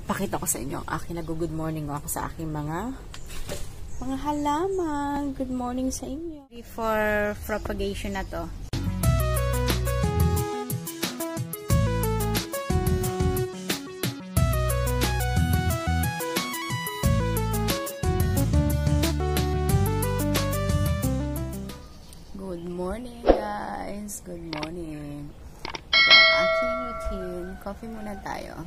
pakita ko sa inyo ang aking good morning ako sa aking mga halaman. Good morning sa inyo. For propagation na to. Good morning guys. Good morning. Ito ang aking routine. Coffee muna tayo.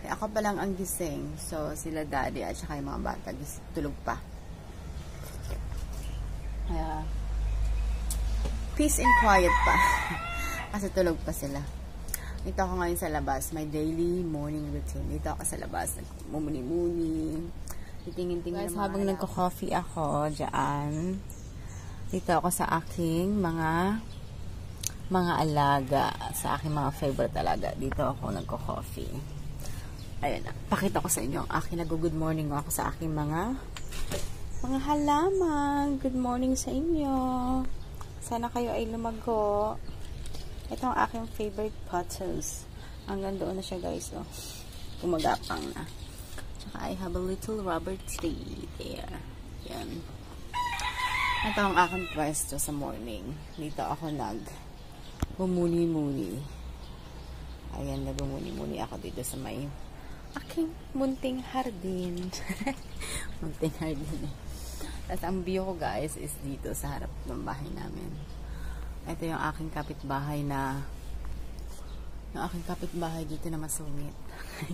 Ako pa lang ang gising. So, sila daddy at saka yung mga bata tulog pa. Kaya, peace and quiet pa. Kasi tulog pa sila. Dito ako ngayon sa labas. My daily morning routine. Dito ako sa labas. Mumuni-muni. Titingin-tingin guys, habang nagko-coffee ako dyan. Dito ako sa aking mga alaga. Sa aking mga favorite alaga. Dito ako nagko-coffee. Ayan na. Pakita ko sa inyo ang aking good morning ako sa aking mga halaman. Good morning sa inyo. Sana kayo ay lumago. Ito ang aking favorite pothos. Hanggang doon na siya guys. Oh. Gumagapang na. Tsaka I have a little rubber tree there. Yan. Ito ang aking pwesto sa morning. Dito ako bumuni-muni. Ayan, nagumuni-muni ako dito sa may aking munting hardin. Munting hardin eh. Tapos ang view ko guys is dito sa harap ng bahay namin. Ito yung aking kapitbahay dito na masungit.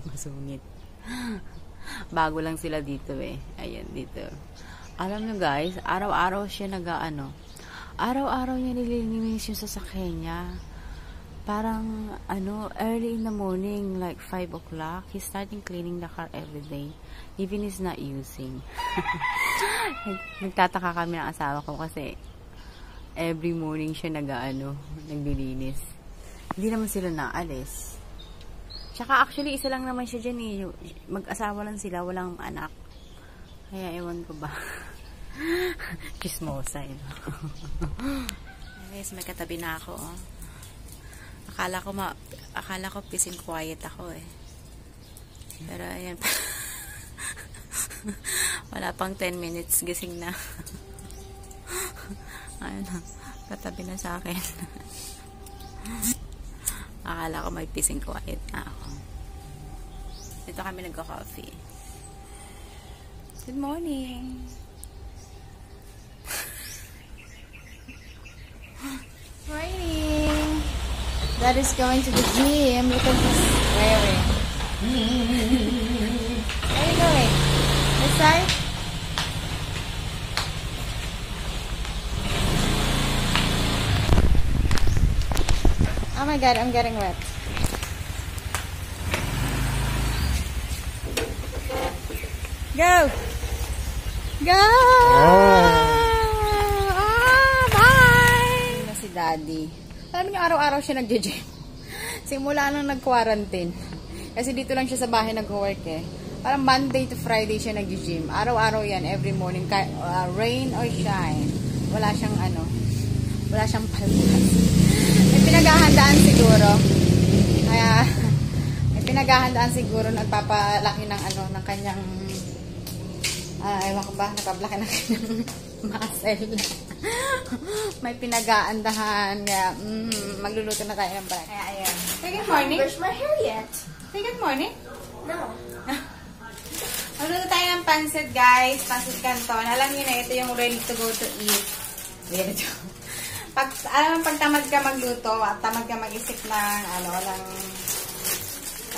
Masungit. Bago lang sila dito eh. Ayan dito. Alam nyo guys, araw-araw siya araw-araw niya nililinis yung sasakyan niya. Parang, early in the morning, like 5 o'clock, he's starting cleaning the car every day. Even he's not using. Nagtataka kami ng asawa ko kasi every morning siya naglilinis. Hindi naman sila naalis. Tsaka actually, isa lang naman siya dyan eh. Mag-asawa lang sila, walang anak. Kaya ewan ko ba. Chismosa eh. Guys, may katabi na ako oh. Akala ko peace and quiet ako eh. Pero ayan pa. Wala pang 10 minutes gising na. Ayun, katabi na sa akin. Akala ko may peace and quiet na ako. Dito kami nagko-coffee. Good morning. Morning. Dad is going to the gym. Look at this wearing. Where are you going? This side? Oh my god, I'm getting wet. Go! Go! Bye! Si Daddy. Alam niyo, araw-araw siya nagje-gym. Simula nang nag-quarantine. Kasi dito lang siya sa bahay nag-work eh. Parang Monday to Friday siya nagje-gym. Araw-araw yan, every morning. Rain or shine. Wala siyang palpas. May pinaghahandaan siguro. Kaya, may pinaghahandaan siguro nagpapalaki ng kanyang ewan ko ba, nagpaplaki ng kanyang muscle. May pinag-aandahan. Kaya, magluluto na tayo ng bread. Kaya, ayan. Say good morning. Brush my hair yet? Say good morning. No. Magluluto tayo ng pancit, guys. Pancit canton. Alam niyo na, ito yung ready to go to eat. Ready to go. Pag tamad ka magluto, at tamad ka mag-isip ng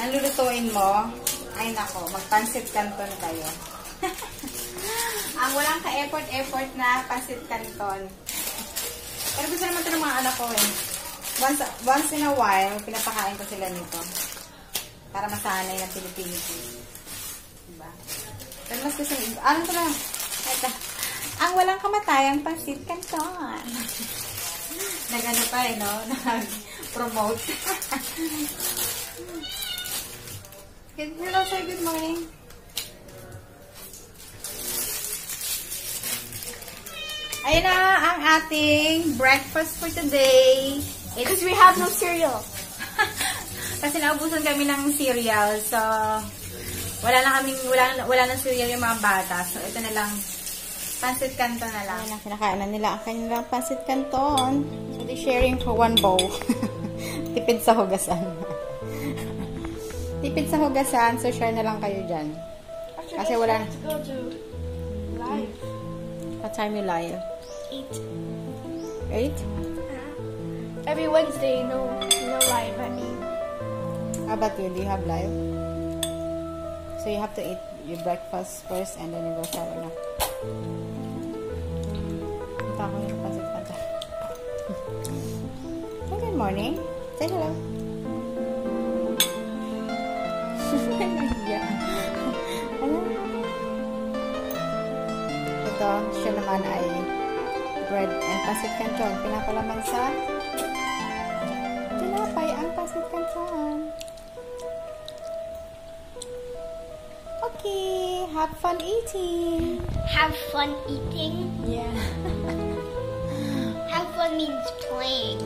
lulutuin mo, ay nako, mag-pancit canton kayo. Ang walang ka-effort na pancit canton. Pero gusto naman ito ng mga anak ko eh. Once in a while, pinapakain ko sila nito. Para masanay ng Pilipino. Diba? Pero mas gusto nyo. Ano ito lang? Ito. Ang walang kamatayang pancit canton. Nagano pa eh, no? Nag-promote. Hello, sir. Good morning. Ayun na ang ating breakfast for today. Because we have no cereal. Kasi naubusan kami ng cereal. So, wala nang cereal yung mga bata. So, ito na lang. Pancit canton na lang. Ayan, kinakain na nila ang kanilang pancit canton. So, they're sharing for one bowl. Tipid sa hugasan. Tipid sa hugasan. So, share na lang kayo dyan. Kasi wala na. Go to live. What time you live? 8. 8? Every Wednesday, no live at 8. How about you? Do you have live? So you have to eat your breakfast first and then you go shower na. Ito ako yung pancit canton. Hey, good morning. Say hello. Yeah. Hello. Ito, siya naman ay bread and pancit canton. Pinapalaman sa tinapay ang pancit canton. Okay, have fun eating. Have fun eating? Yeah. Have fun means playing.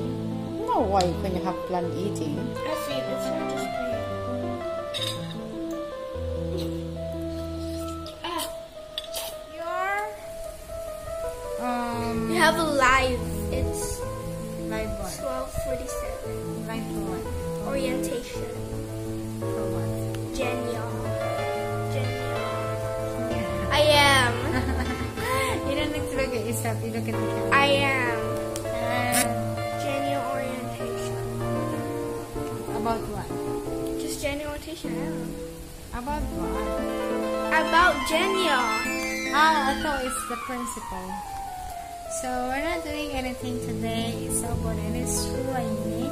No, why can you have fun eating? I see, it's not just playing. You have a live. It's Live what? 12:47. Live for what? Orientation. For what? Genial. I am. You don't need to look at yourself, you look at the camera. I am. Genial orientation. About what? Just genial orientation. I don't know. About what? About genial. I thought it's the principal. So we're not doing anything today. It's so good and it's raining.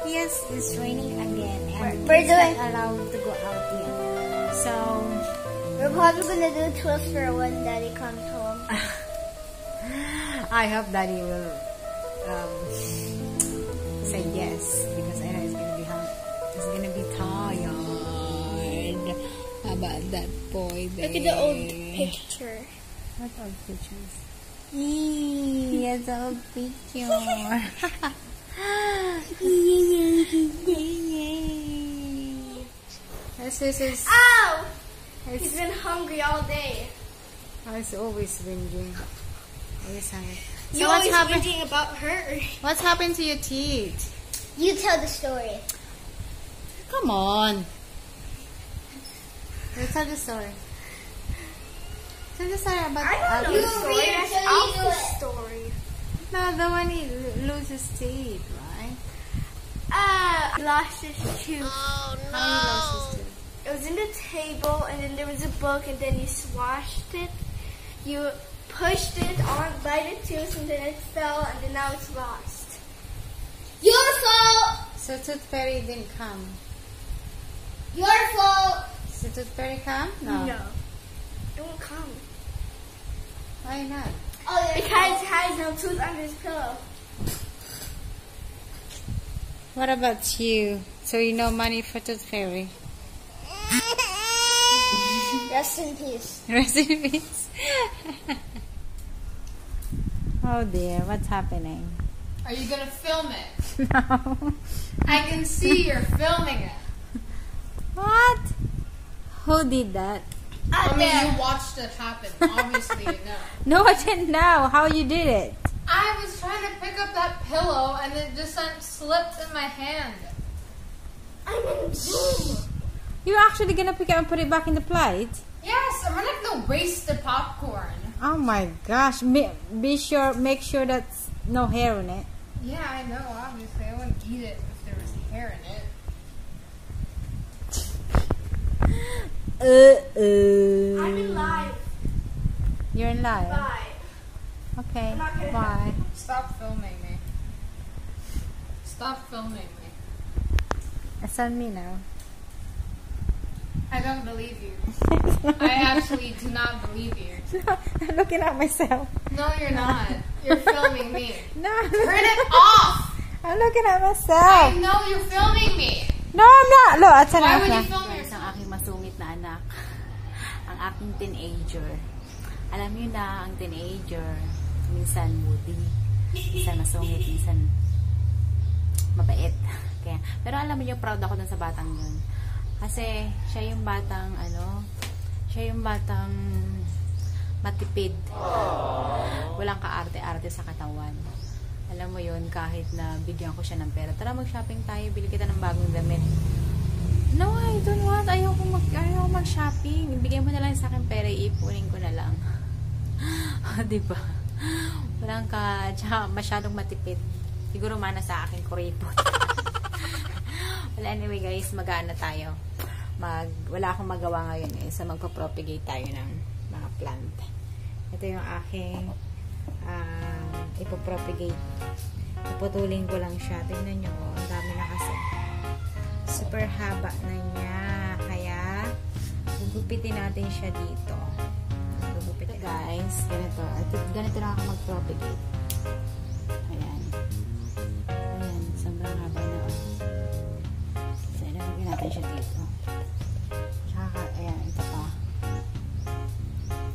Yes, it's raining again. And We're kids doing- not allowed to go out yet. So We're probably gonna do Twister when Daddy comes home. I hope Daddy will say yes because I know he's gonna be hungry. He's gonna be tired about that boy there. Look at the old picture. What old pictures? Eee, it's an old picture. This is Ow! it's, He's been hungry all day. it's always whinging. Always hungry. So You what's always happened? thinking about her. What's happened to your teeth? You tell the story. Come on. Let's tell the story. Tell the story about I don't know the Alfie. story. read it That's so you do Alpha's it. story. No, the one he loses teeth, right? He lost his tooth. How he lost his teeth? It was in the table, and then there was a book, and then you swashed it. You pushed it on by the tooth, and then it fell, and then now it's lost. Your fault. So Tooth Fairy didn't come. Your fault. So Tooth Fairy come? No. Don't come. Why not? Oh, yeah. Because he has no tooth under his pillow. What about you? So you know money for Tooth Fairy? Rest in peace. Rest in peace. Oh dear, what's happening? Are you gonna film it? No. I can see you're filming it. What? Who did that? I mean, you watched it happen. Obviously, you know. No, I didn't know how you did it. I was trying to pick up that pillow, and it just slipped in my hand. I'm in Zoom. You're actually gonna pick it and put it back in the plate? Yes, I'm not gonna waste the popcorn. Oh my gosh! Make sure that's no hair in it. Yeah, I know. Obviously, I wouldn't eat it if there was hair in it. I'm in live. You're in live. Bye. Okay. I'm not gonna Bye. Stop filming me. Stop filming me. It's on me now. I don't believe you. I actually do not believe you. I'm looking at myself. No, you're not. You're filming me. No, Turn it off! I'm looking at I myself. know you're filming me. No, I'm not. Look, at Why would you film Guys, yourself? ang aking masungit na anak. Ang aking teenager. Alam niyo na, ang teenager, minsan moody, minsan masungit, minsan mabait. Kaya, pero alam mo niyo, proud ako dun sa batang yun. Kasi, siya yung batang, matipid. Walang kaarte-arte sa katawan. Alam mo yun, kahit na bigyan ko siya ng pera, tara mag-shopping tayo, bili kita ng bagong damit. No, I don't want. Ayaw mag-shopping. Ibigay mo na lang sa akin pera, iipunin ko na lang. Diba? Walang tsaka masyadong matipid. Siguro mana sa akin kuripot. Well, anyway guys, mag-aano tayo. Wala akong magawa ngayon so magpa-propagate tayo ng mga plant. Ito yung aking ipopropagate. Puputulin ko lang siya. Tingnan nyo, ang dami na kasi. Super haba na niya. Kaya, gugupitin natin siya dito. Gugupitin guys. Ganito na ako mag-propagate. Ayan. Ayan. Sobrang haba na. So, ilagay natin siya dito. Tsaka, ayan. Ito pa.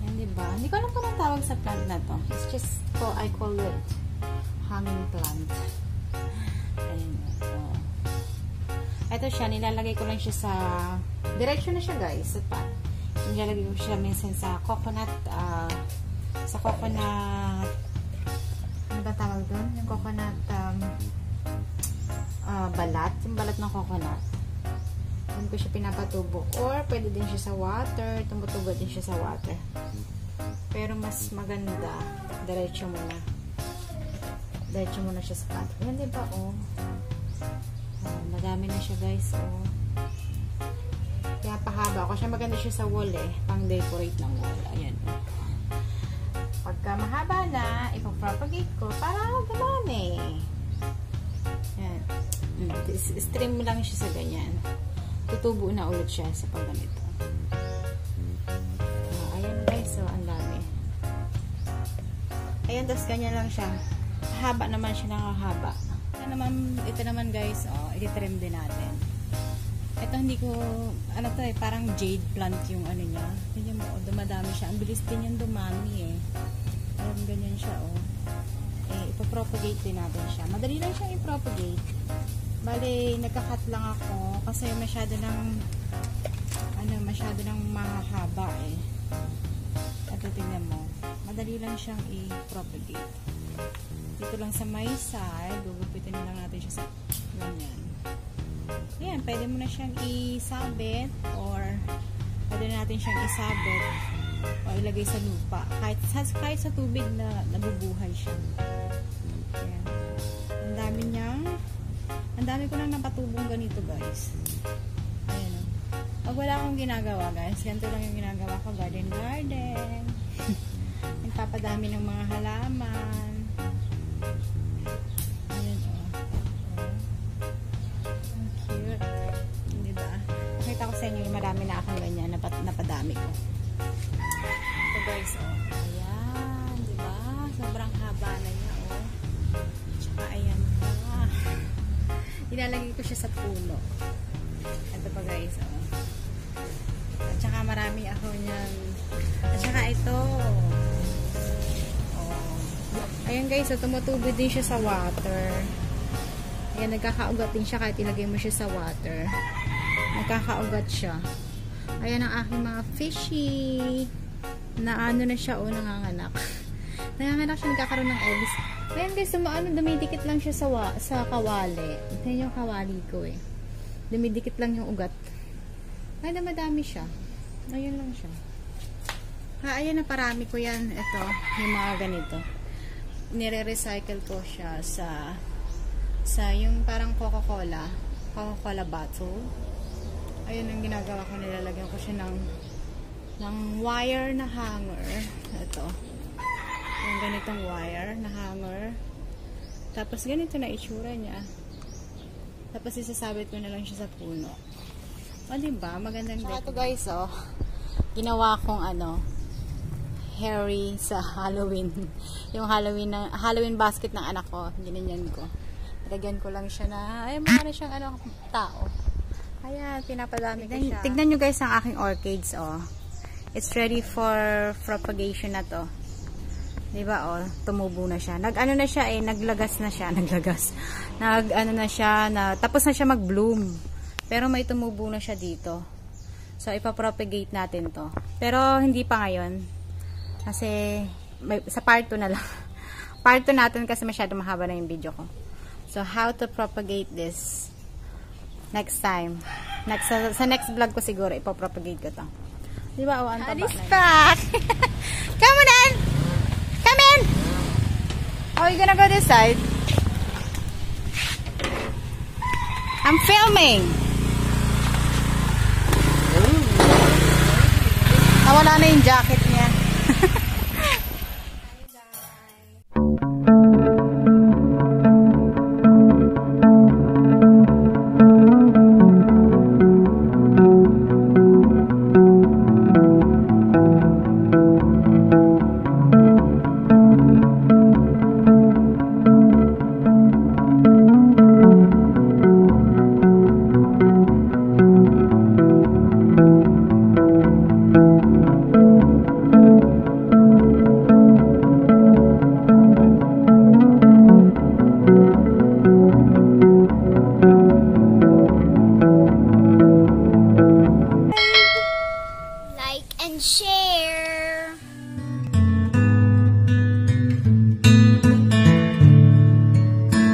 Ayan, diba? Hindi ko alam kung anong tawag sa plant na to. It's just, I call it hanging plant. Ayan. Ito siya, nilalagay ko lang siya sa direction na siya guys, sa pot. Nilalagay ko siya minsan sa coconut ano ba tawag doon? Yung coconut balat, yung balat ng coconut. Doon ko siya pinapatubo. Or pwede din siya sa water, tumutubo din siya sa water. Pero mas maganda, diretso muna. Diretso muna siya sa pot. Yan diba oh? Madami na siya guys kaya pahaba ako siya, maganda siya sa wall pang decorate ng wall. Ayan pagka mahaba na ipapropagate ko para gumani. Ayan stream lang siya sa ganyan, tutubo na ulit siya sa pag ganito. Ayan guys, ang dami. Ayan, tapos ganyan lang siya, haba naman siya, nakahaba. Ito naman guys, i-trim din natin. Ito hindi ko, parang jade plant yung ano niya. Tingnan mo, dumadami siya. Ang bilis din yung dumami Parang ganyan siya, ipopropagate din natin siya. Madali lang siyang i-propagate. Bale, nagka-cut lang ako kasi masyado nang mahaba Ito, tingnan mo. Madali lang siyang i-propagate. Dito lang sa may side, gugupitin lang natin siya sa ganyan. Ayan, pwede mo na siyang isabit or pwede natin siyang isabit o ilagay sa lupa. Kahit sa tubig na nabubuhay siya. Ayan. Ang dami ko nang napatubong ganito guys. Ayan. Pag wala akong ginagawa guys, ganito lang yung ginagawa ko, garden. Nagpapadami ng mga halaman. Sa inyo, marami na akong ganyan, napadami ko. Ito guys, ayan, diba? Sobrang haba na niya, Tsaka, ayan pa. Ilalagay ko siya sa puno. Ito pa guys, At tsaka marami ako niyan. At tsaka ito. Ayan guys, tumutubo din siya sa water. Ayan, nagkakaugat din siya kahit ilagay mo siya sa water. Nagkakaugat siya. Ayan ang aking mga fishy. Na na siya nanganganak. Nanganganak siya, nagkakaroon ng eggs. Ayan guys, dumidikit lang siya sa kawali. Ito yung kawali ko Dumidikit lang yung ugat. Ay, madami siya. Ayun lang siya. Ayan na, parami ko yan. Ito, yung mga ganito. Nire-recycle ko siya sa yung parang Coca-Cola bottle. Ayun ang ginagawa ko, nilalagyan ko siya ng wire na hanger. Ito. Yung ganitong wire na hanger. Tapos ganito na itsura niya. Tapos isasabit ko na lang siya sa puno. Diba? Magandang deco. Ito guys, ginawa kong hairy sa Halloween. Yung Halloween basket ng anak ko. Ginanyan ko. Lagyan ko lang siya na, mukha na siyang tao. Kaya, pinapadami ko siya. Tignan nyo guys ang aking orchids, It's ready for propagation na to. Diba, oh, tumubo na siya. Nag-ano na siya eh, naglagas na siya. Naglagas. Nag-ano na siya, tapos na siya mag-bloom. Pero may tumubo na siya dito. So, ipapropagate natin to. Pero, hindi pa ngayon. Kasi, sa part 2 na lang. Part 2 natin kasi masyado mahaba na yung video ko. So, how to propagate this next time. Sa next vlog ko siguro, ipapropagate ko to. Diba, oh, ang taba na yun. Back! Come on in! Come in! Oh, you gonna go this side? I'm filming! Nawala na yung jacket